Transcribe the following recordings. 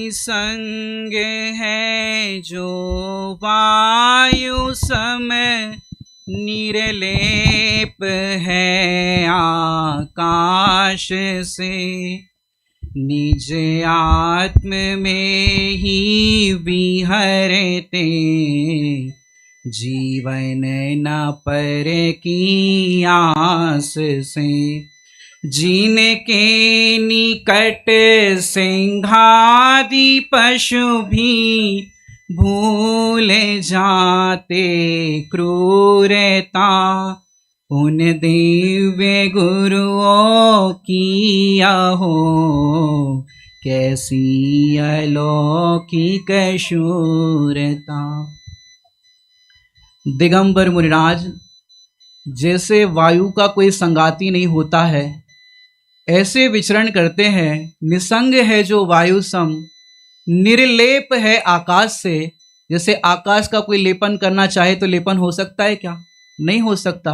निसंग है जो वायु सम, निर्लेप है आकाश से। निज आत्म में ही विहरते, जीवन न पर की आस से। जिनके निकट सिंहादि पशु भी भूल जाते क्रूरता, उन दिव्य गुरुओं की हो कैसी अलौकिक शूरता। दिगंबर मुनिराज, जैसे वायु का कोई संगाती नहीं होता है, ऐसे विचरण करते हैं। निसंग है जो वायु सम, निर्लेप है आकाश से। जैसे आकाश का कोई लेपन करना चाहे तो लेपन हो सकता है क्या? नहीं हो सकता।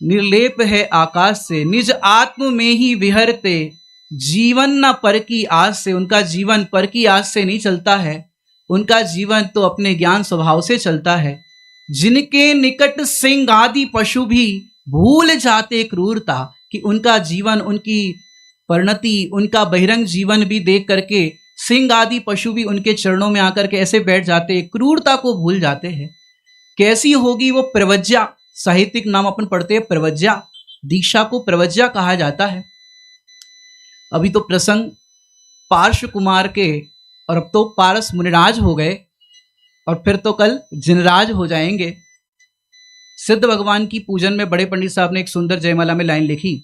निर्लेप है आकाश से। निज आत्म में ही विहरते, जीवन न पर की आस से। उनका जीवन पर की आस से नहीं चलता है, उनका जीवन तो अपने ज्ञान स्वभाव से चलता है। जिनके निकट सिंह आदि पशु भी भूल जाते क्रूरता, कि उनका जीवन, उनकी परिणति, उनका बहिरंग जीवन भी देख करके सिंह आदि पशु भी उनके चरणों में आकर के ऐसे बैठ जाते, क्रूरता को भूल जाते हैं। कैसी होगी वो प्रवज्या? साहित्यिक नाम अपन पढ़ते हैं प्रवज्या। दीक्षा को प्रवज्या कहा जाता है। अभी तो प्रसंग पार्श्व कुमार के, और अब तो पारस मुनिराज हो गए, और फिर तो कल जिनराज हो जाएंगे। सिद्ध भगवान की पूजन में बड़े पंडित साहब ने एक सुंदर जयमाला में लाइन लिखी,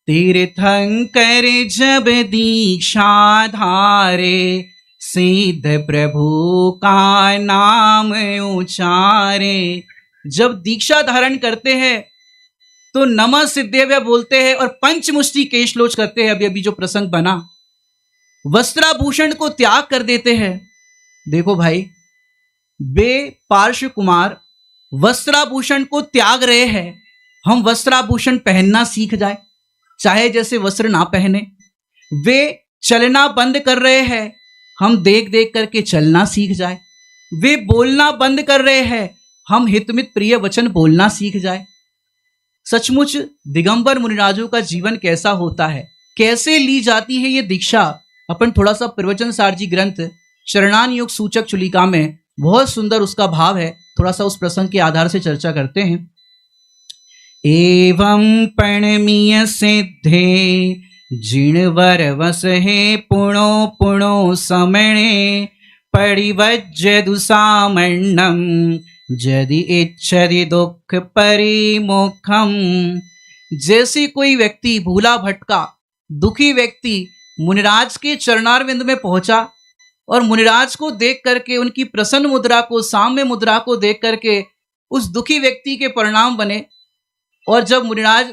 तीर्थंकर जब दीक्षा धारे, सिद्ध प्रभु का नाम उचारे। जब दीक्षा धारण करते हैं तो नमः सिद्धेव्य बोलते हैं और पंचमुष्टि केशलोच करते हैं। अभी अभी जो प्रसंग बना, वस्त्राभूषण को त्याग कर देते हैं। देखो भाई, वे पार्श्व कुमार वस्त्राभूषण को त्याग रहे हैं, हम वस्त्राभूषण पहनना सीख जाए, चाहे जैसे वस्त्र ना पहने। वे चलना बंद कर रहे हैं, हम देख देख करके चलना सीख जाए। वे बोलना बंद कर रहे हैं, हम हितमित प्रिय वचन बोलना सीख जाए। सचमुच दिगंबर मुनिराजों का जीवन कैसा होता है, कैसे ली जाती है ये दीक्षा। अपन थोड़ा सा प्रवचन सारजी ग्रंथ चरणान योग सूचक चुलिका में बहुत सुंदर उसका भाव है, थोड़ा सा उस प्रसंग के आधार से चर्चा करते हैं। एवं प्रणमीय सिद्धे जिणवर वस है पुणो पुणो समणे, परिवज्य दुसामण्णम यदि इच्छति दुख परिमुखम। जैसे कोई व्यक्ति भूला भटका दुखी व्यक्ति मुनिराज के चरणारविंद में पहुंचा, और मुनिराज को देख करके, उनकी प्रसन्न मुद्रा को, साम्य मुद्रा को देख करके उस दुखी व्यक्ति के परिणाम बने। और जब मुनिराज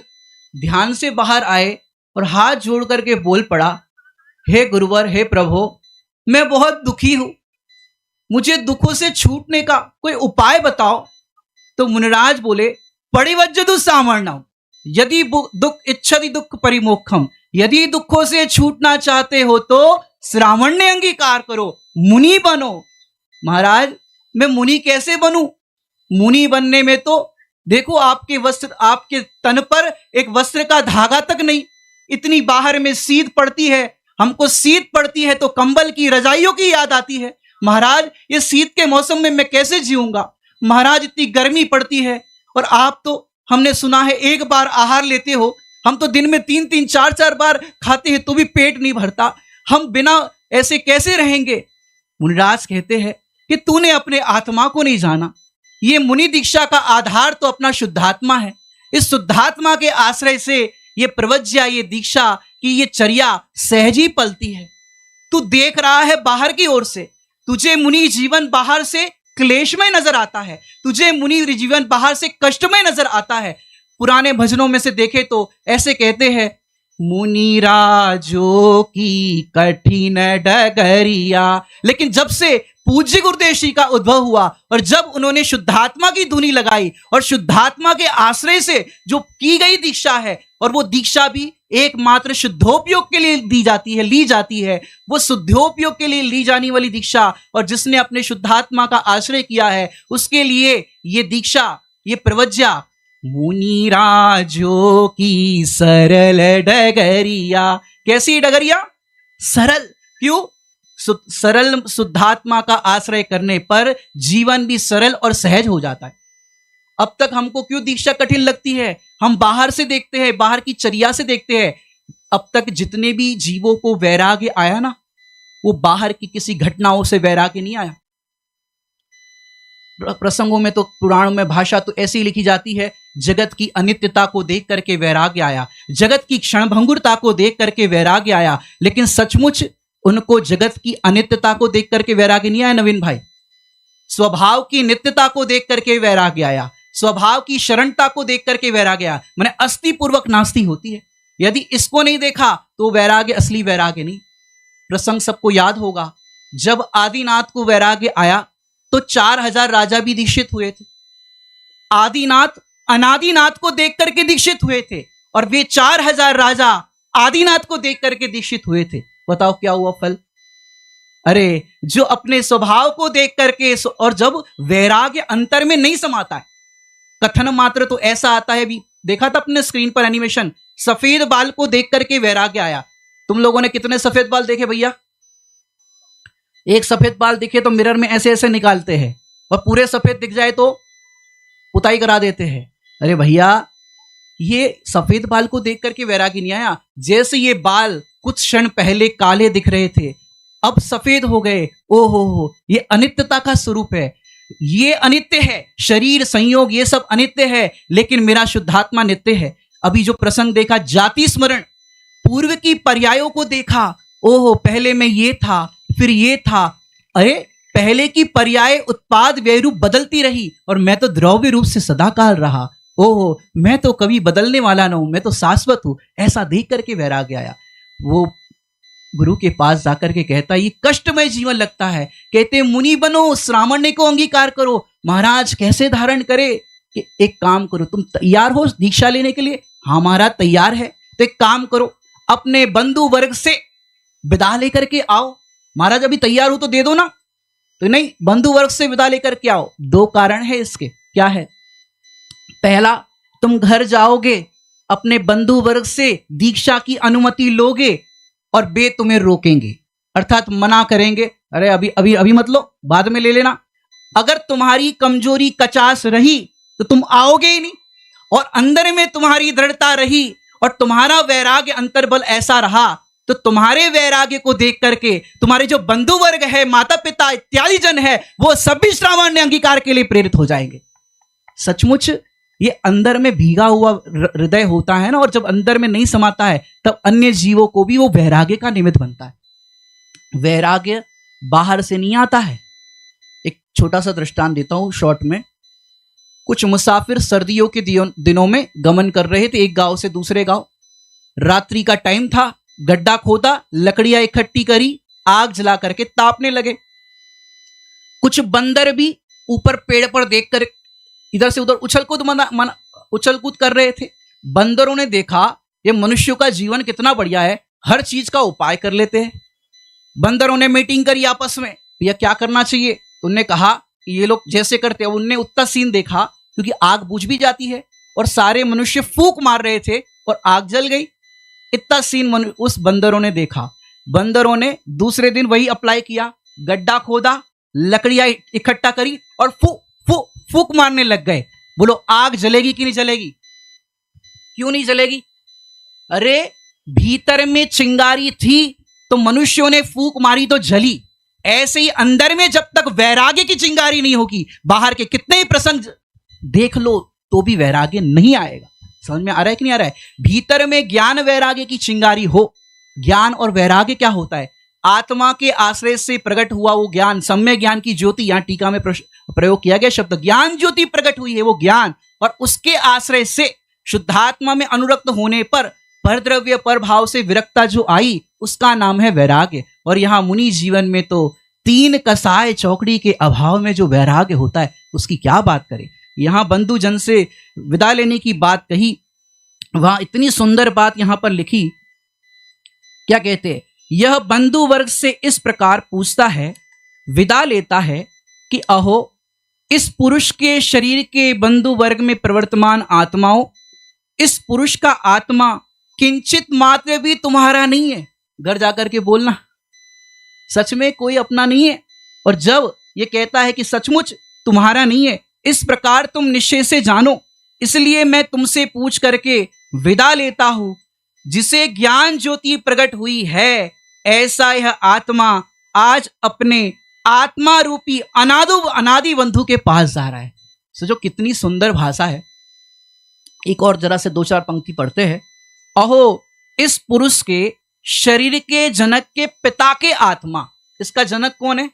ध्यान से बाहर आए और हाथ जोड़ करके बोल पड़ा, हे गुरुवर, हे प्रभु, मैं बहुत दुखी हूं, मुझे दुखों से छूटने का कोई उपाय बताओ। तो मुनिराज बोले, परिवज्जतु सामर्णम यदि दुख इच्छति दुख परिमोक्षम। यदि दुखों से छूटना चाहते हो तो श्रावण्य अंगीकार करो, मुनि बनो। महाराज, मैं मुनि कैसे बनूं? मुनि बनने में तो देखो, आपके वस्त्र, आपके तन पर एक वस्त्र का धागा तक नहीं, इतनी बाहर में शीत पड़ती है, हमको शीत पड़ती है तो कंबल की, रजाइयों की याद आती है। महाराज, ये शीत के मौसम में मैं कैसे जीऊंगा? महाराज, इतनी गर्मी पड़ती है, और आप तो, हमने सुना है, एक बार आहार लेते हो, हम तो दिन में 3-3, 4-4 बार खाते हैं तो भी पेट नहीं भरता, हम बिना ऐसे कैसे रहेंगे? मुनिराज कहते हैं कि तूने अपने आत्मा को नहीं जाना। ये मुनि दीक्षा का आधार तो अपना शुद्धात्मा है। इस शुद्धात्मा के आश्रय से ये प्रवज्या, ये दीक्षा की ये चर्या सहज ही पलती है। तू देख रहा है बाहर की ओर से, तुझे मुनि जीवन बाहर से क्लेशमय नजर आता है, तुझे मुनि जीवन बाहर से कष्टमय नजर आता है। पुराने भजनों में से देखे तो ऐसे कहते हैं, मुनिराजों की कठिन डगरिया। लेकिन जब से पूज्य गुरुदेव श्री का उद्भव हुआ और जब उन्होंने शुद्धात्मा की धुनी लगाई और शुद्धात्मा के आश्रय से जो की गई दीक्षा है, और वो दीक्षा भी एकमात्र शुद्धोपयोग के लिए दी जाती है, ली जाती है, वो शुद्धोपयोग के लिए ली जाने वाली दीक्षा, और जिसने अपने शुद्धात्मा का आश्रय किया है उसके लिए ये दीक्षा, ये प्रवज्या, मुनिराजो की सरल डगरिया। कैसी डगरिया? सरल। क्यों? सरल शुद्धात्मा का आश्रय करने पर जीवन भी सरल और सहज हो जाता है। अब तक हमको क्यों दीक्षा कठिन लगती है? हम बाहर से देखते हैं, बाहर की चर्या से देखते हैं। अब तक जितने भी जीवों को वैराग्य आया ना, वो बाहर की किसी घटनाओं से वैराग्य नहीं आया। प्रसंगों में तो, पुराणों में भाषा तो ऐसी लिखी जाती है, जगत की अनित्यता को देख करके वैराग्य आया, जगत की क्षणभंगुरता को देख करके वैराग्य आया। लेकिन सचमुच उनको जगत की अनित्यता को देख करके वैराग्य नहीं आया नवीन भाई। स्वभाव की नित्यता को देख करके वैराग्य आया, स्वभाव की शरणता को देख करके वैराग्य आया। माने अस्थि पूर्वक नास्ति होती है। यदि इसको नहीं देखा तो वैराग्य असली वैराग्य नहीं। प्रसंग सबको याद होगा, जब आदिनाथ को वैराग्य आया तो 4000 राजा भी दीक्षित हुए थे। आदिनाथ अनादिनाथ को देख करके दीक्षित हुए थे, और वे 4000 राजा आदिनाथ को देख करके दीक्षित हुए थे। बताओ क्या हुआ फल? अरे जो अपने स्वभाव को देख करके, और जब वैराग्य अंतर में नहीं समाता है, कथन मात्र तो ऐसा आता है, भी देखा था अपने स्क्रीन पर एनिमेशन, सफेद बाल को देख करके वैराग्य आया। तुम लोगों ने कितने सफेद बाल देखे भैया? एक सफेद बाल दिखे तो मिरर में ऐसे ऐसे निकालते हैं, और पूरे सफेद दिख जाए तो पुताई करा देते हैं। अरे भैया, ये सफेद बाल को देख करके वैराग्य नहीं आया। जैसे ये बाल कुछ क्षण पहले काले दिख रहे थे, अब सफेद हो गए, ओहो, ये अनित्यता का स्वरूप है, ये अनित्य है। शरीर संयोग ये सब अनित्य है, लेकिन मेरा शुद्धात्मा नित्य है। अभी जो प्रसंग देखा, जाति स्मरण, पूर्व की पर्यायों को देखा, ओहो पहले में ये था, फिर ये था। अरे पहले की पर्याय उत्पाद व्यय रूप बदलती रही, और मैं तो द्रव्य रूप से सदाकाल रहा। ओहो, मैं तो कभी बदलने वाला ना हूं, मैं तो शाश्वत हूं। ऐसा देख करके वैराग्य आया। वो गुरु के पास जाकर के कहता, ये कष्टमय जीवन लगता है। कहते मुनि बनो, श्रावण्य को अंगीकार करो। महाराज कैसे धारण करे? कि एक काम करो, तुम तैयार हो दीक्षा लेने के लिए? हाँ महाराज तैयार है। तो एक काम करो, अपने बंधु वर्ग से विदा लेकर के आओ। महाराज अभी तैयार हो तो दे दो ना। तो नहीं, बंधु वर्ग से विदा लेकर के आओ। 2 कारण है इसके। क्या है? पहला, तुम घर जाओगे, अपने बंधु वर्ग से दीक्षा की अनुमति लोगे, और वे तुम्हें रोकेंगे, अर्थात मना करेंगे। अरे अभी अभी अभी मत लो, बाद में ले लेना। अगर तुम्हारी कमजोरी कचास रही तो तुम आओगे ही नहीं, और अंदर में तुम्हारी दृढ़ता रही, और तुम्हारा वैराग्य अंतर्बल ऐसा रहा, तो तुम्हारे वैराग्य को देख करके तुम्हारे जो बंधु वर्ग है, माता पिता इत्यादि जन है, वो सभी श्रावण अंगीकार के लिए प्रेरित हो जाएंगे। सचमुच ये अंदर में भीगा हुआ हृदय होता है ना, और जब अंदर में नहीं समाता है तब अन्य जीवों को भी वो वैराग्य का निमित्त बनता है। वैराग्य बाहर से नहीं आता है। एक छोटा सा दृष्टांत देता हूं शॉर्ट में। कुछ मुसाफिर सर्दियों के दिनों में गमन कर रहे थे एक गांव से दूसरे गांव। रात्रि का टाइम था, गड्ढा खोदा, लकड़ियां इकट्ठी करी, आग जला करके तापने लगे। कुछ बंदर भी ऊपर पेड़ पर देखकर इधर से उधर उछल कूद कर रहे थे। बंदरों ने देखा ये मनुष्यों का जीवन कितना बढ़िया है, हर चीज का उपाय कर लेते हैं। बंदरों ने मीटिंग करी आपस में, भैया क्या करना चाहिए। उनने कहा कि ये लोग जैसे करते हैं। उनने उतना सीन देखा, क्योंकि आग बुझ भी जाती है, और सारे मनुष्य फूंक मार रहे थे और आग जल गई। इतना सीन उस बंदरों ने देखा। बंदरों ने दूसरे दिन वही अप्लाई किया, गड्ढा खोदा, लकड़ियां इकट्ठा करी और फूंक मारने लग गए। बोलो आग जलेगी कि नहीं जलेगी? क्यों नहीं जलेगी? अरे भीतर में चिंगारी थी तो मनुष्यों ने फूंक मारी तो जली। ऐसे ही अंदर में जब तक वैराग्य की चिंगारी नहीं होगी, बाहर के कितने ही प्रसंग देख लो तो भी वैराग्य नहीं आएगा। समझ में आ रहा है कि नहीं आ रहा है? भीतर में ज्ञान वैराग्य की चिंगारी हो। ज्ञान और वैराग्य क्या होता है? आत्मा के आश्रय से प्रकट हुआ वो ज्ञान, सम्यक ज्ञान की ज्योति। यहां टीका में प्रयोग किया गया शब्द ज्ञान ज्योति प्रकट हुई है, वो ज्ञान, और उसके आश्रय से शुद्धात्मा में अनुरक्त होने पर परद्रव्य पर भाव से विरक्ता जो आई, उसका नाम है वैराग्य। और यहां मुनि जीवन में तो 3 कसाय चौकड़ी के अभाव में जो वैराग्य होता है उसकी क्या बात करें। यहां बंधु जन से विदा लेने की बात कही, वहां इतनी सुंदर बात यहां पर लिखी, क्या कहते हैं, यह बंधु वर्ग से इस प्रकार पूछता है, विदा लेता है कि अहो इस पुरुष के शरीर के बंधु वर्ग में प्रवर्तमान आत्माओं, इस पुरुष का आत्मा किंचित मात्र भी तुम्हारा नहीं है। घर जाकर के बोलना, सच में कोई अपना नहीं है। और जब ये कहता है कि सचमुच तुम्हारा नहीं है, इस प्रकार तुम निश्चय से जानो, इसलिए मैं तुमसे पूछ करके विदा लेता हूं। जिसे ज्ञान ज्योति प्रकट हुई है, ऐसा यह आत्मा आज अपने आत्मा रूपी अनादि बंधु के पास जा रहा है। जो कितनी सुंदर भाषा है। एक और जरा से 2-4 पंक्ति पढ़ते हैं। अहो इस पुरुष के शरीर के जनक के पिता के आत्मा, इसका जनक कौन है?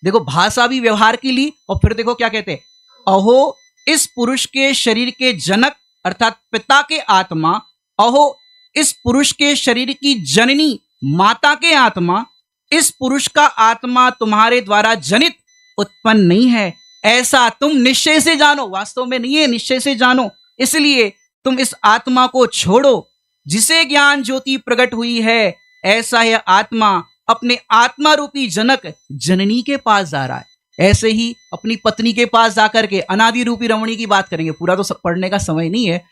देखो भाषा भी व्यवहार की ली, और फिर देखो क्या कहते हैं, अहो इस पुरुष के शरीर के जनक अर्थात पिता के आत्मा, अहो इस पुरुष के शरीर की जननी माता के आत्मा, इस पुरुष का आत्मा तुम्हारे द्वारा जनित उत्पन्न नहीं है, ऐसा तुम निश्चय से जानो। वास्तव में नहीं है, निश्चय से जानो। इसलिए तुम इस आत्मा को छोड़ो। जिसे ज्ञान ज्योति प्रकट हुई है, ऐसा यह आत्मा अपने आत्मा रूपी जनक जननी के पास जा रहा है। ऐसे ही अपनी पत्नी के पास जाकर के अनादि रूपी रमणी की बात करेंगे, पूरा तो पढ़ने का समय नहीं है।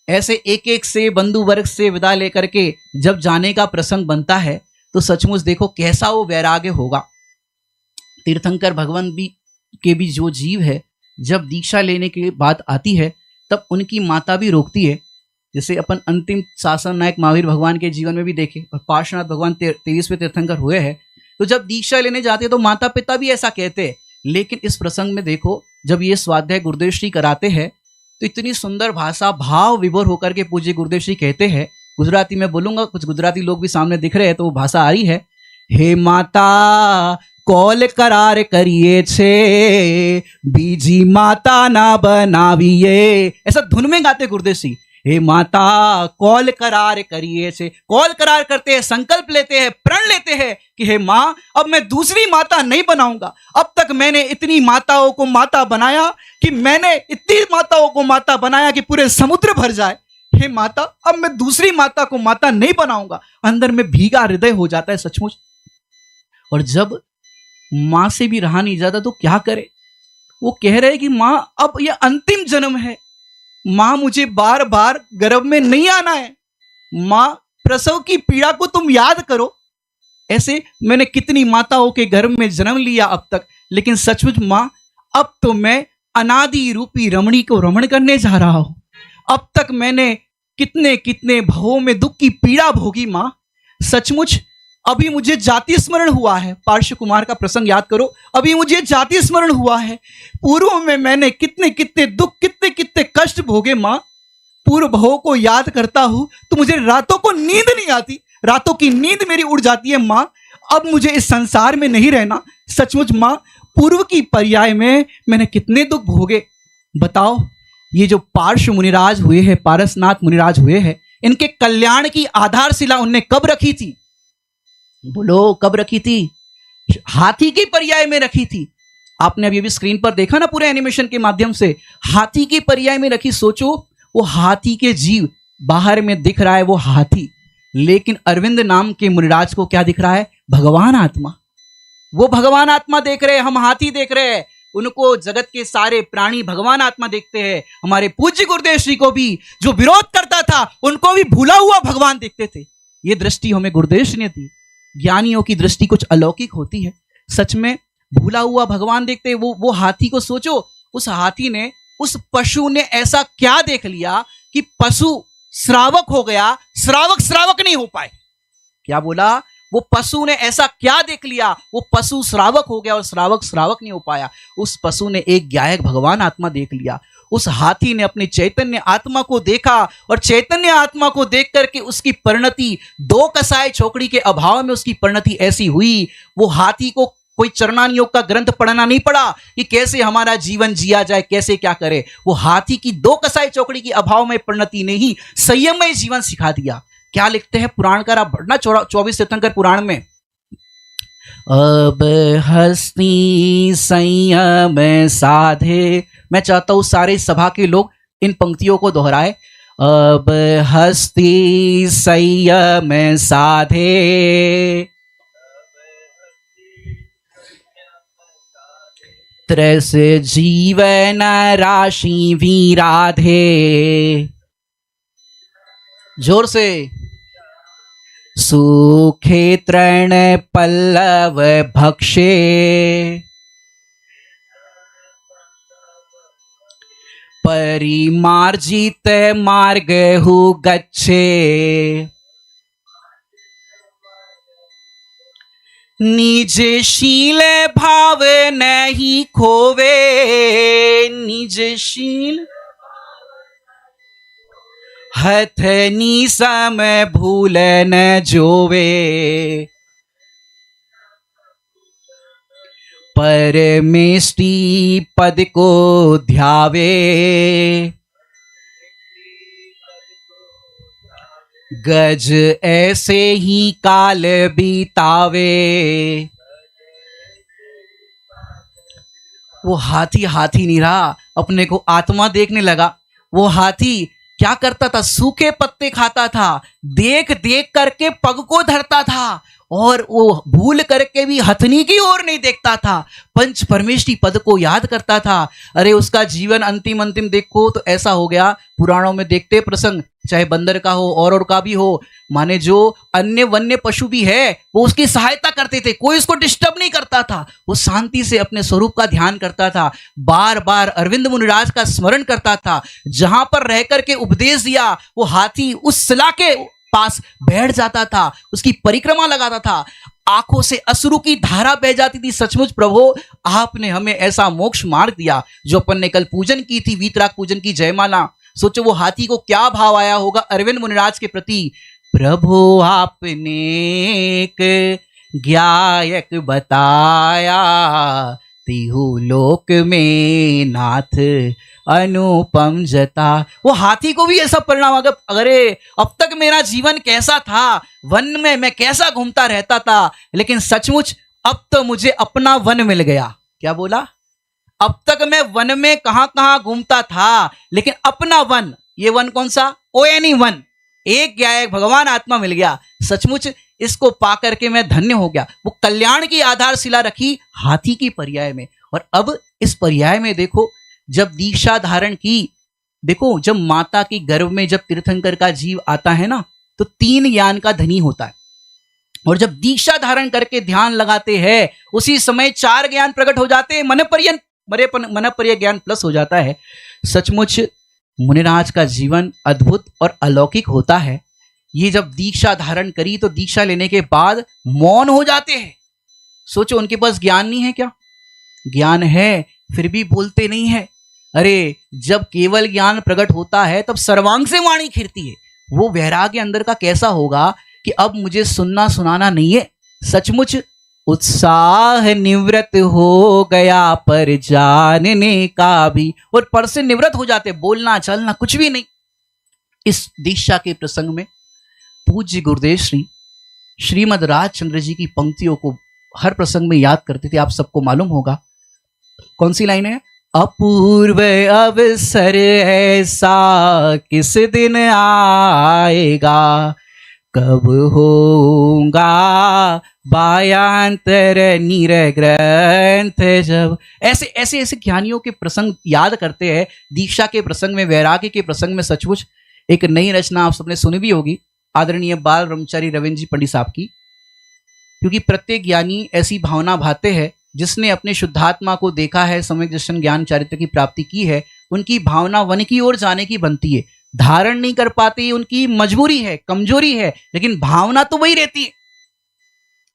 ऐसे एक एक से बंधु वर्ग से विदा लेकर के जब जाने का प्रसंग बनता है, तो सचमुच देखो कैसा वो वैराग्य होगा। तीर्थंकर भगवान के भी जो जीव है, जब दीक्षा लेने की बात आती है, तब उनकी माता भी रोकती है। जैसे अपन अंतिम शासन नायक महावीर भगवान के जीवन में भी देखे, और पार्श्वनाथ भगवान 23वें तीर्थंकर हुए हैं, तो जब दीक्षा लेने जाते हैं तो माता पिता भी ऐसा कहते हैं। लेकिन इस प्रसंग में देखो, जब ये स्वाध्याय गुरुदेव श्री कराते हैं, तो इतनी सुंदर भाषा, भाव विभोर होकर के पूज्य गुरुदेव श्री कहते हैं। गुजराती में बोलूंगा, कुछ गुजराती लोग भी सामने दिख रहे हैं, तो वो भाषा आ रही है। हे माता कॉल करार करिए छे, बीजी माता ना बनाविए, ऐसा धुन में गाते गुरुदेव श्री। हे माता कॉल करार करिए छे, कॉल करार करते हैं, संकल्प लेते हैं, प्रण लेते हैं कि हे माँ, अब मैं दूसरी माता नहीं बनाऊंगा। अब तक मैंने इतनी माताओं को माता बनाया कि मैंने इतनी माताओं को माता बनाया कि पूरे समुद्र भर जाए। हे माता, अब मैं दूसरी माता को माता नहीं बनाऊंगा। अंदर में भीगा हृदय हो जाता है सचमुच। और जब मां से भी रहा नहीं जाता तो क्या करे? वो कह रहे कि मां, अब ये अंतिम जन्म है, मां मुझे बार बार गर्भ में नहीं आना है। मां, प्रसव की पीड़ा को तुम याद करो। ऐसे मैंने कितनी माताओं के गर्भ में जन्म लिया अब तक, लेकिन सचमुच मां, अब तो मैं अनादि रूपी रमणी को रमण करने जा रहा हूं। अब तक मैंने कितने कितने भवों में दुख की पीड़ा भोगी मां। सचमुच अभी मुझे जाति स्मरण हुआ है। पार्श्व कुमार का प्रसंग याद करो, अभी मुझे जाति स्मरण हुआ है। पूर्व में मैंने कितने कितने दुख, कितने कितने कष्ट भोगे मां। पूर्व भवों को याद करता हूं तो मुझे रातों को नींद नहीं आती, रातों की नींद मेरी उड़ जाती है मां। अब मुझे इस संसार में नहीं रहना। सचमुच मां, पूर्व की पर्याय में मैंने कितने दुख भोगे। बताओ, ये जो पार्श्व मुनिराज हुए हैं, पारसनाथ मुनिराज हुए हैं, इनके कल्याण की आधारशिला उनने कब रखी थी? बोलो, कब रखी थी? हाथी की पर्याय में रखी थी। आपने अभी अभी स्क्रीन पर देखा ना, पूरे एनिमेशन के माध्यम से हाथी की पर्याय में रखी। सोचो, वो हाथी के जीव बाहर में दिख रहा है, वो हाथी, लेकिन अरविंद नाम के मुनिराज को क्या दिख रहा है? भगवान आत्मा। वो भगवान आत्मा देख रहे हैं, हम हाथी देख रहे हैं। उनको जगत के सारे प्राणी भगवान आत्मा देखते हैं। हमारे पूज्य गुरुदेव श्री को भी जो विरोध करता था, उनको भी भूला हुआ भगवान देखते थे। ये दृष्टि हमें गुरुदेव श्री ने दी। ज्ञानियों की दृष्टि कुछ अलौकिक होती है। सच में भूला हुआ भगवान देखते हैं। वो हाथी को सोचो, उस हाथी ने, उस पशु ने ऐसा क्या देख लिया कि पशु श्रावक हो गया, श्रावक श्रावक नहीं हो पाए। क्या बोला? वो पशु ने ऐसा क्या देख लिया, वो पशु श्रावक हो गया और श्रावक श्रावक नहीं हो पाया। उस पशु ने एक गायक भगवान आत्मा देख लिया। उस हाथी ने अपने चैतन्य आत्मा को देखा, और चैतन्य आत्मा को देख करके उसकी परिणति, दो कसाय छोकड़ी के अभाव में उसकी परिणति ऐसी हुई। वो हाथी को कोई चरणान योग का ग्रंथ पढ़ना नहीं पड़ा कि कैसे हमारा जीवन जिया जाए, कैसे क्या करे। वो हाथी की दो कसाई चौकड़ी की अभाव में परिणति ने ही संयममय जीवन सिखा दिया। क्या लिखते हैं पुराणकार, आप पढ़ना 24 तीर्थंकर पुराण में, अब हस्ती संयम साधे। मैं चाहता हूं सारे सभा के लोग इन पंक्तियों को दोहराए। अब हस्ती संयम साधे, त्रस जीवन राशि विराधे। जोर से। सुखे तृण पल्लव भक्षे, परिमार्जित मार्ग हु गच्छे, निज शील भाव नहीं खोवे, निज शील हथनी सम भूल न जोवे, परमेष्टि पद को ध्यावे, गज ऐसे ही काल बीतावे। वो हाथी हाथी नहीं रहा, अपने को आत्मा देखने लगा। वो हाथी क्या करता था? सूखे पत्ते खाता था, देख देख करके पग को धरता था और वो भूल करके भी हथनी की ओर नहीं देखता था, पंच परमेष्टि पद को याद करता था। अरे उसका जीवन अंतिम अंतिम देखो तो ऐसा हो गया। पुराणों में देखते प्रसंग, चाहे बंदर का हो और का भी हो, माने जो अन्य वन्य पशु भी है वो उसकी सहायता करते थे, कोई उसको डिस्टर्ब नहीं करता था। वो शांति से अपने स्वरूप का ध्यान करता था, बार बार अरविंद मुनिराज का स्मरण करता था। जहां पर रह करके उपदेश दिया वो हाथी उस शिला के पास बैठ जाता था, उसकी परिक्रमा लगाता था, आंखों से अश्रु की धारा बह जाती थी। सचमुच प्रभु आपने हमें ऐसा मोक्ष मार्ग दिया। जो अपन ने कल पूजन की थी, वीतराग पूजन की जयमाला, सोचो वो हाथी को क्या भाव आया होगा अरविंद मुनिराज के प्रति। प्रभु आपने एक ज्ञायक बताया, तिहु लोक में नाथ अनुपम जता। वो हाथी को भी ऐसा परिणाम आ गया, अरे अब तक मेरा जीवन कैसा था, वन में मैं कैसा घूमता रहता था, लेकिन सचमुच अब तो मुझे अपना वन मिल गया। क्या बोला? अब तक मैं वन में कहां कहां घूमता था, लेकिन अपना वन, ये वन कौन सा? ओएनी वन, एक ज्ञायक भगवान आत्मा मिल गया। सचमुच इसको पा करके मैं धन्य हो गया। वो कल्याण की आधारशिला रखी हाथी की पर्याय में। और अब इस पर्याय में देखो, जब दीक्षा धारण की, देखो जब माता की गर्भ में जब तीर्थंकर का जीव आता है ना, तो 3 ज्ञान का धनी होता है। और जब दीक्षा धारण करके ध्यान लगाते हैं, उसी समय 4 ज्ञान प्रकट हो जाते हैं। मनपर्य ज्ञान प्लस हो जाता है। सचमुच मुनिराज का जीवन अद्भुत और अलौकिक होता है। ये जब दीक्षा धारण करी तो दीक्षा लेने के बाद मौन हो जाते हैं। सोचो उनके पास ज्ञान नहीं है क्या? ज्ञान है फिर भी बोलते नहीं है। अरे जब केवल ज्ञान प्रकट होता है तब सर्वांग से वाणी खिरती है। वो वैराग्य अंदर का कैसा होगा कि अब मुझे सुनना सुनाना नहीं है। सचमुच उत्साह निवृत्त हो गया पर जानने का भी, और पर से निवृत्त हो जाते, बोलना चलना कुछ भी नहीं। इस दीक्षा के प्रसंग में पूज्य गुरुदेव श्रीमद राजचंद्र जी की पंक्तियों को हर प्रसंग में याद करते थे। आप सबको मालूम होगा कौन सी लाइन है? अपूर्व अवसर ऐसा किस दिन आएगा, कब होगा बायांतर निरग्रंथ जब। ऐसे ऐसे ऐसे ज्ञानियों के प्रसंग याद करते हैं। दीक्षा के प्रसंग में, वैराग्य के प्रसंग में सचमुच एक नई रचना आप सबने सुनी भी होगी, आदरणीय बाल ब्रह्मचारी रविंद्र जी पंडित साहब की। क्योंकि प्रत्येक ज्ञानी ऐसी भावना भाते हैं, जिसने अपने शुद्धात्मा को देखा है, सम्यक दर्शन ज्ञान चारित्र की प्राप्ति की है, उनकी भावना वन की ओर जाने की बनती है। धारण नहीं कर पाते, उनकी मजबूरी है, कमजोरी है, लेकिन भावना तो वही रहती है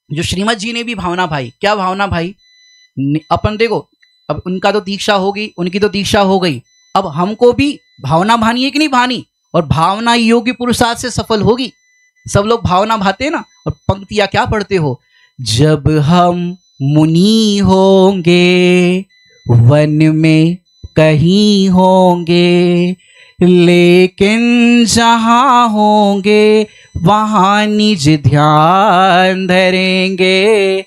जो श्रीमद जी ने भी भावना भाई। क्या भावना भाई? अपन देखो, अब उनका तो दीक्षा हो गई, उनकी तो दीक्षा हो गई, अब हमको भी भावना भानी है कि नहीं भानी? और भावना योग्य पुरुषार्थ से सफल होगी। सब लोग भावना भाते हैं ना। और पंक्तियां क्या पढ़ते हो? जब हम मुनि होंगे वन में कहीं होंगे, लेकिन जहां होंगे वहां निज ध्यान धरेंगे,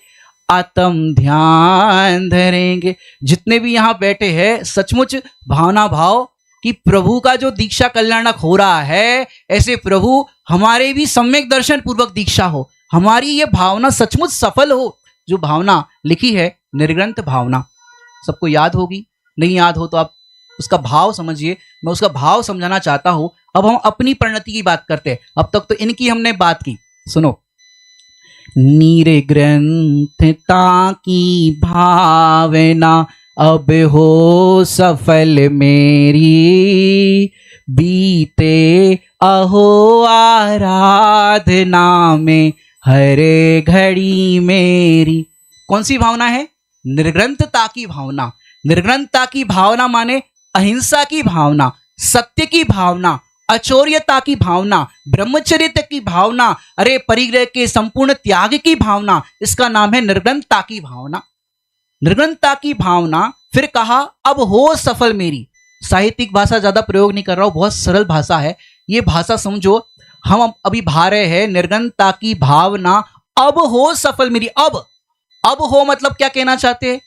आत्म ध्यान धरेंगे। जितने भी यहाँ बैठे हैं सचमुच भावना भाव कि प्रभु का जो दीक्षा कल्याणक हो रहा है, ऐसे प्रभु हमारे भी सम्यक दर्शन पूर्वक दीक्षा हो, हमारी ये भावना सचमुच सफल हो। जो भावना लिखी है निर्ग्रंथ भावना, सबको याद होगी, नहीं याद हो तो आप उसका भाव समझिए, मैं उसका भाव समझाना चाहता हूं। अब हम अपनी परिणति की बात करते हैं, अब तक तो इनकी हमने बात की, सुनो। निर्ग्रंथता की भावना अब हो सफल मेरी, बीते अहो आराधना में हर घड़ी मेरी। कौन सी भावना है? निर्ग्रंथता की भावना। निर्ग्रंथता की भावना माने अहिंसा की भावना, सत्य की भावना, अचौर्यता की भावना, ब्रह्मचर्य की भावना, अरे परिग्रह के संपूर्ण त्याग की भावना, इसका नाम है निर्ग्रंथता की भावना। निर्ग्रंथता की भावना। फिर कहा अब हो सफल मेरी। साहित्यिक भाषा ज्यादा प्रयोग नहीं कर रहा हूं, बहुत सरल भाषा है, ये भाषा समझो। हम अभी भा रहे हैं निर्ग्रंथता की भावना अब हो सफल मेरी। अब हो मतलब क्या कहना चाहते हैं?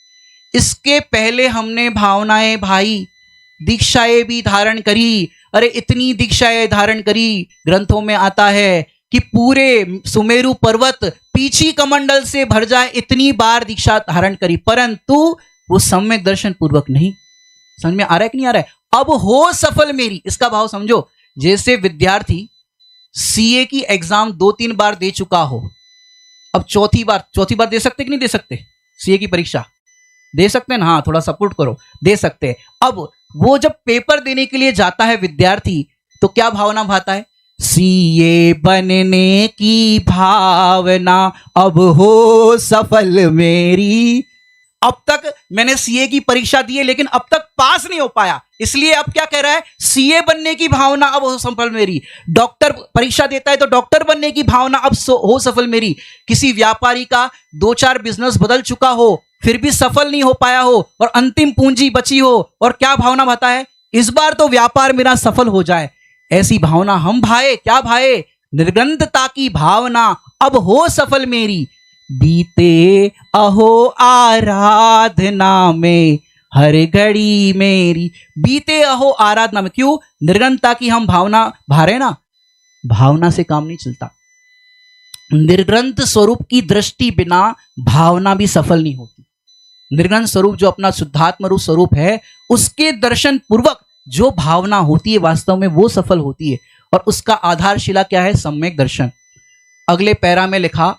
इसके पहले हमने भावनाएं भाई, दीक्षाएं भी धारण करी, अरे इतनी दीक्षाएं धारण करी, ग्रंथों में आता है कि पूरे सुमेरु पर्वत पीछी कमंडल से भर जाए, इतनी बार दीक्षा धारण करी, परंतु वो सम्यक दर्शन पूर्वक नहीं। समझ में आ रहा है कि नहीं आ रहा है? अब हो सफल मेरी, इसका भाव समझो। जैसे विद्यार्थी सीए की एग्जाम 2-3 बार दे चुका हो, अब चौथी बार दे सकते कि नहीं दे सकते? सीए की परीक्षा दे सकते हैं ना? हाँ, थोड़ा सपोर्ट करो, दे सकते हैं। अब वो जब पेपर देने के लिए जाता है विद्यार्थी, तो क्या भावना भाता है? सीए बनने की भावना अब हो सफल मेरी। अब तक मैंने सीए की परीक्षा दी है लेकिन अब तक पास नहीं हो पाया, इसलिए अब क्या कह रहा है? सीए बनने की भावना अब हो सफल मेरी। डॉक्टर परीक्षा देता है तो डॉक्टर बनने की भावना अब हो सफल मेरी। किसी व्यापारी का 2-4 बिजनेस बदल चुका हो, फिर भी सफल नहीं हो पाया हो और अंतिम पूंजी बची हो, और क्या भावना भाता है? इस बार तो व्यापार मेरा सफल हो जाए। ऐसी भावना हम भाए, क्या भाए? निर्ग्रंथता की भावना अब हो सफल मेरी, बीते अहो आराधना में हर घड़ी मेरी। बीते अहो आराधना में, क्यों? निर्ग्रंथता की हम भावना भा रहे ना, भावना से काम नहीं चलता। निर्ग्रंथ स्वरूप की दृष्टि बिना भावना भी सफल नहीं होती। निर्ग्रंथ स्वरूप जो अपना शुद्धात्म रूप स्वरूप है, उसके दर्शन पूर्वक जो भावना होती है वास्तव में वो सफल होती है, और उसका आधारशिला क्या है? सम्यक दर्शन। अगले पैरा में लिखा,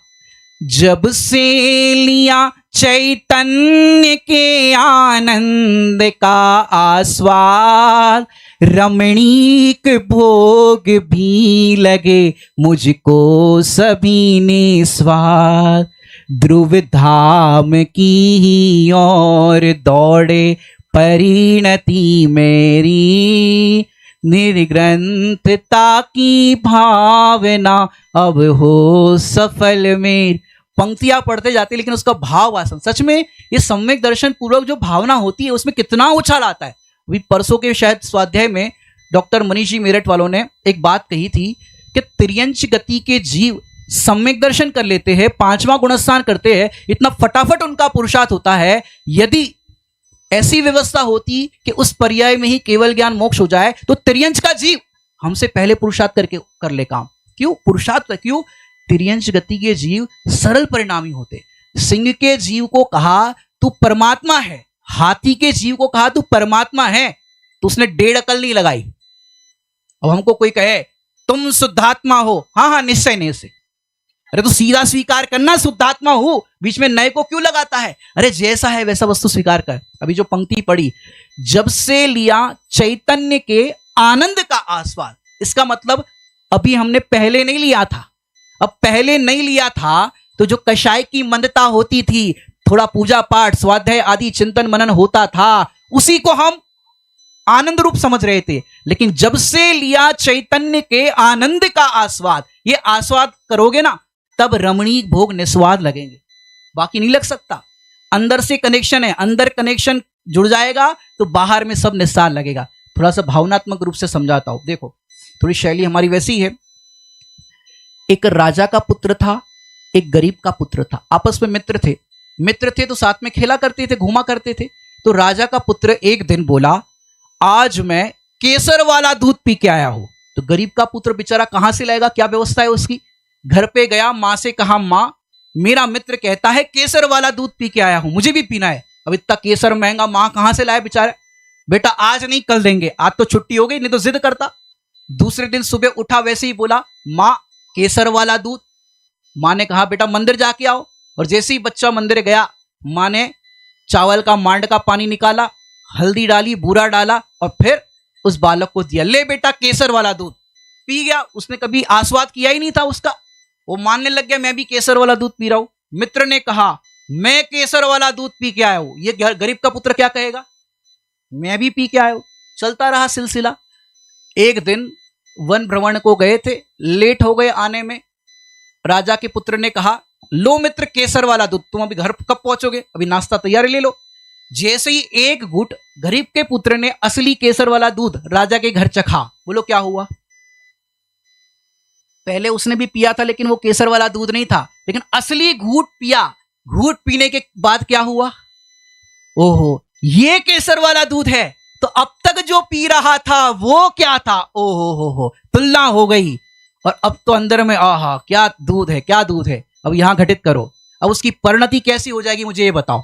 जब से लिया चैतन्य के आनंद का आस्वाद, रमणीक भोग भी लगे मुझको सभी निस्वाद। ध्रुव धाम की ही ओर दौड़े परिणति मेरी, निर्ग्रंथता की भावना अब हो सफल मेरी। पंक्तियां पढ़ते जाते लेकिन उसका भाव वासन, सच में ये सम्यक दर्शन पूर्वक जो भावना होती है उसमें कितना उछाल आता है। अभी परसों के शायद स्वाध्याय में डॉक्टर मनीष जी मेरठ वालों ने एक बात कही थी कि तिर्यंच गति के जीव सम्यक दर्शन कर लेते हैं, 5वां गुणस्थान करते हैं, इतना फटाफट उनका पुरुषार्थ होता है। यदि ऐसी व्यवस्था होती कि उस पर्याय में ही केवल ज्ञान मोक्ष हो जाए, तो तिर्यंच का जीव हमसे पहले पुरुषार्थ करके कर ले काम। क्यों पुरुषार्थ? क्यों? तिर्यंच गति के जीव सरल परिणामी होते। सिंह के जीव को कहा तू परमात्मा है, हाथी के जीव को कहा तू परमात्मा है, तो उसने 1.5 अकल नहीं लगाई। अब हमको कोई कहे तुम शुद्धात्मा हो, हाँ हाँ निश्चय नहीं से, अरे तो सीधा स्वीकार करना शुद्धात्मा हूं, बीच में नए को क्यों लगाता है? अरे जैसा है वैसा वस्तु स्वीकार कर। अभी जो पंक्ति पढ़ी, जब से लिया चैतन्य के आनंद का आस्वाद, इसका मतलब अभी हमने पहले नहीं लिया था। अब पहले नहीं लिया था तो जो कषाय की मंदता होती थी, थोड़ा पूजा पाठ स्वाध्याय आदि चिंतन मनन होता था, उसी को हम आनंद रूप समझ रहे थे। लेकिन जब से लिया चैतन्य के आनंद का आस्वाद, ये आस्वाद करोगे ना तब रमणीक भोग निस्वाद लगेंगे, बाकी नहीं लग सकता। अंदर से कनेक्शन है, अंदर कनेक्शन जुड़ जाएगा तो बाहर में सब निस्सार लगेगा। थोड़ा सा भावनात्मक रूप से समझाता हूं, देखो थोड़ी शैली हमारी वैसी है। एक राजा का पुत्र था, एक गरीब का पुत्र था, आपस में मित्र थे तो साथ में खेला करते थे, घूमा करते थे। तो राजा का पुत्र एक दिन बोला, आज मैं केसर वाला दूध पी के आया हूं। तो गरीब का पुत्र बेचारा कहां से लाएगा, क्या व्यवस्था है उसकी? घर पे गया, मां से कहा, मां मेरा मित्र कहता है केसर वाला दूध पी के आया हूं, मुझे भी पीना है। अब इतना केसर महंगा मां कहां से लाए बेचारा? बेटा आज नहीं कल देंगे, आज तो छुट्टी हो गई, नहीं तो जिद करता। दूसरे दिन सुबह उठा, वैसे ही बोला, मां केसर वाला दूध। मां ने कहा बेटा मंदिर जाके आओ। और जैसे ही बच्चा मंदिर गया, मां ने चावल का मांड का पानी निकाला, हल्दी डाली, बूरा डाला और फिर उस बालक को दिया, ले बेटा केसर वाला दूध। पी गया। उसने कभी आस्वाद किया ही नहीं था उसका, वो मानने लग गया मैं भी केसर वाला दूध पी रहा हूं। मित्र ने कहा मैं केसर वाला दूध पी के आया हूं, ये गरीब का पुत्र क्या कहेगा, मैं भी पी के आया हूं। चलता रहा सिलसिला। एक दिन वन भ्रमण को गए थे, लेट हो गए आने में। राजा के पुत्र ने कहा लो मित्र केसर वाला दूध, तुम अभी घर कब पहुंचोगे, अभी नाश्ता तैयारी ले लो। जैसे ही एक घूंट गरीब के पुत्र ने असली केसर वाला दूध राजा के घर चखा, बोलो क्या हुआ? पहले उसने भी पिया था लेकिन वो केसर वाला दूध नहीं था, लेकिन असली घूंट पिया। घूंट पीने के बाद क्या हुआ? ओहो ये केसर वाला दूध है, तो अब तक जो पी रहा था वो क्या था? ओहो हो, तुलना हो गई। और अब तो अंदर में आहा क्या दूध है, क्या दूध है। अब यहां घटित करो, अब उसकी परिणति कैसी हो जाएगी मुझे ये बताओ।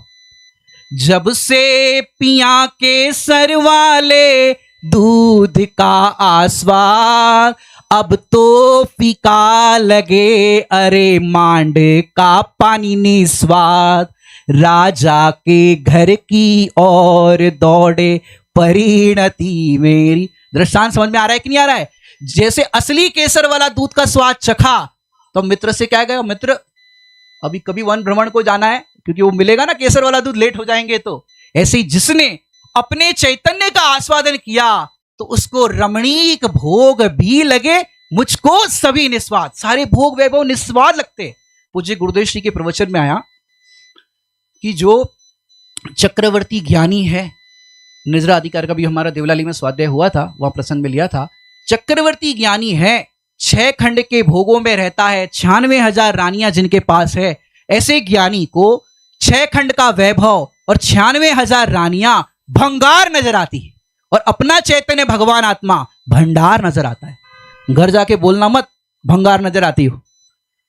जब से पिया केसर वाले दूध का आस्वाद, अब तो फीका लगे अरे मांड का पानी निस्वाद। राजा के घर की ओर दौड़े परिणति मेरी। दृष्टांत समझ में आ रहा है कि नहीं आ रहा है? जैसे असली केसर वाला दूध का स्वाद चखा तो मित्र से क्या गया, मित्र अभी कभी वन भ्रमण को जाना है, क्योंकि वो मिलेगा ना केसर वाला दूध, लेट हो जाएंगे। तो ऐसे ही जिसने अपने चैतन्य का आस्वादन किया तो उसको रमणीक भोग भी लगे, मुझको सभी निस्वाद। सारे भोग वैभव निस्वाद लगते। पूज्य गुरुदेव श्री के प्रवचन में आया कि जो चक्रवर्ती ज्ञानी है, निजरा अधिकार का भी हमारा देवलाली में स्वाध्याय हुआ था, वहां प्रसंग में लिया था। चक्रवर्ती ज्ञानी है, 6 खंड के भोगों में रहता है, 96,000 रानियां जिनके पास है। ऐसे ज्ञानी को 6 खंड का वैभव और 96,000 रानियां भंगार नजर आती है, और अपना चैतन्य भगवान आत्मा भंडार नजर आता है। घर जाके बोलना मत भंगार नजर आती हो,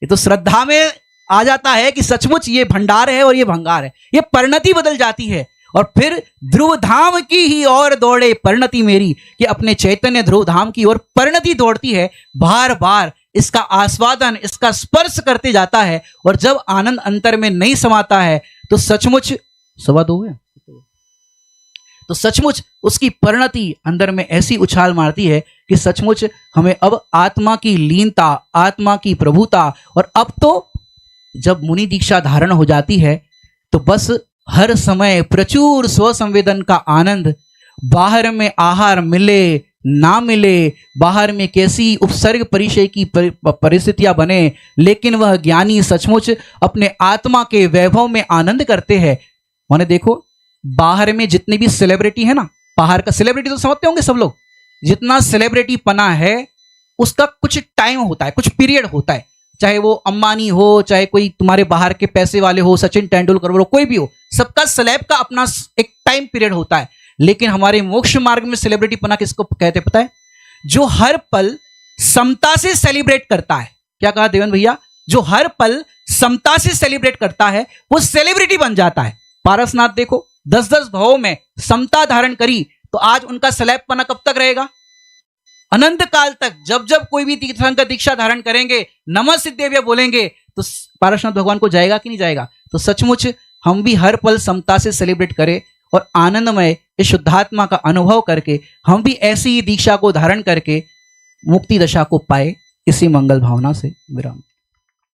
ये तो श्रद्धा में आ जाता है कि सचमुच ये भंडार है और ये भंगार है। ये परिणति बदल जाती है, और फिर ध्रुव धाम की ही ओर दौड़े परिणति मेरी, कि अपने चैतन्य ध्रुव धाम की ओर परिणति दौड़ती है। बार बार इसका आस्वादन, इसका स्पर्श करते जाता है, और जब आनंद अंतर में नहीं समाता है तो सचमुच सवा दो है, तो सचमुच उसकी परिणति अंदर में ऐसी उछाल मारती है कि सचमुच हमें अब आत्मा की लीनता, आत्मा की प्रभुता, और अब तो जब मुनि दीक्षा धारण हो जाती है तो बस हर समय प्रचुर स्वसंवेदन का आनंद। बाहर में आहार मिले ना मिले, बाहर में कैसी उपसर्ग परिचय की परिस्थितियां बने, लेकिन वह ज्ञानी सचमुच अपने आत्मा के वैभव में आनंद करते हैं। माने देखो बाहर में जितनी भी सेलिब्रिटी है ना, बाहर का सेलिब्रिटी तो समझते होंगे सब लोग, जितना सेलिब्रिटी पना है उसका कुछ टाइम होता है, कुछ पीरियड होता है। चाहे वो अंबानी हो, चाहे कोई तुम्हारे बाहर के पैसे वाले हो, सचिन तेंदुलकर हो, कोई भी हो, सबका सेलेब का अपना एक टाइम पीरियड होता है। लेकिन हमारे मोक्ष मार्ग में सेलिब्रिटी पना किसको कहते पता है? जो हर पल समता से सेलिब्रेट करता है। क्या कहा देवेंद्र भैया? जो हर पल समता से सेलिब्रेट करता है वो सेलिब्रिटी बन जाता है। पारसनाथ देखो 10-10 भावों में समता धारण करी, तो आज उनका सेलेब पना कब तक रहेगा? अनंत काल तक। जब जब कोई भी तीर्थंकर दीक्षा धारण करेंगे, नमः सिद्धेभ्य बोलेंगे, तो पारसनाथ भगवान को जाएगा कि नहीं जाएगा? तो सचमुच हम भी हर पल समता से सेलिब्रेट करें, और आनंदमय इस शुद्धात्मा का अनुभव करके हम भी ऐसी ही दीक्षा को धारण करके मुक्ति दशा को पाए। इसी मंगल भावना से विराम।